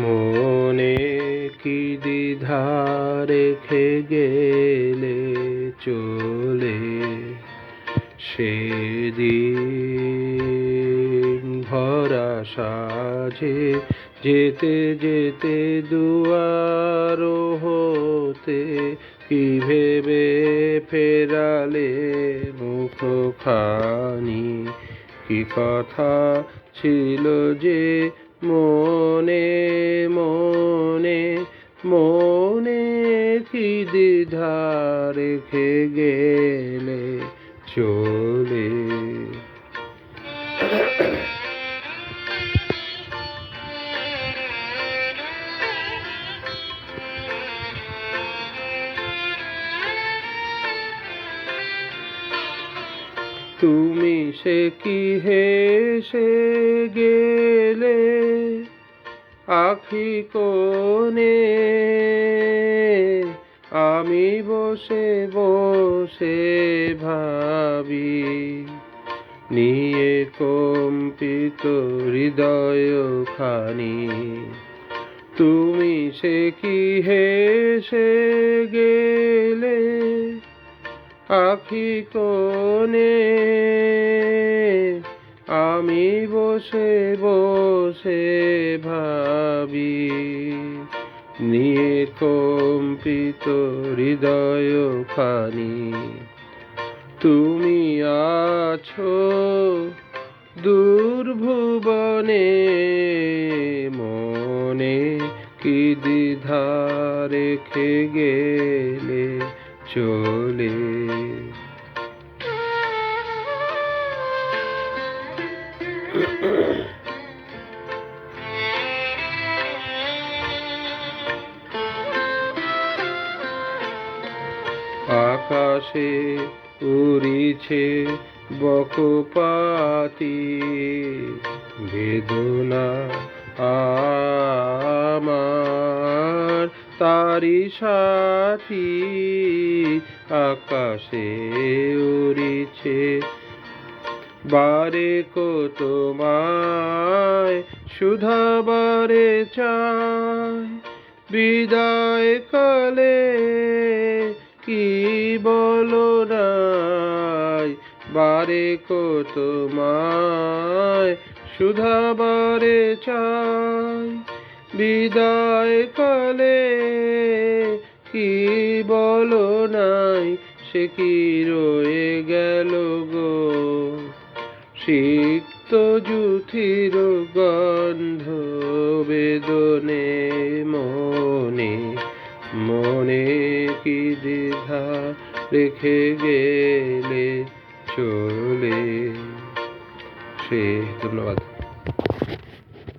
মনে কি দ্বিধা রেখে গেলে চলে, সেদিন ভরা সাজে যেতে যেতে দুয়ার হতে কি ভেবে ফেরালে মুখখানি। কি কথা ছিল যে মনে মনে, মনে কি দ্বিধা রেখে গেলে চলে। তুমি সে কি হেসে গেলে আখি কোণে, আমি বসে বসে ভাবি নিয়ে কম্পিত হৃদয় খানি। তুমি সে কি হেসে গেলে আখি কোণে, আমি বসে বসে ভাবি নিয়ে কম্পিত হৃদয় খানি। তুমি আছো দূর ভুবনে, মনে কি দ্বিধা রেখে গেলে চলে। আকাশে উড়িছে বকপাতি, বেদনা আমার তারি সাথী। আকাশে উড়িছে বারে তোমায় শুধাবারে চায়, বিদায় কালে কি বলো নাই। বারে তোমায় শুধাবারে চায়, বিদায় কালে কি বলো নাই। সে কি রয়ে গেল গো সিক্ত জুথির গন্ধ বেদনে মনে, মনে কি দ্বিধা রেখে গেলে চলে। ধন্যবাদ।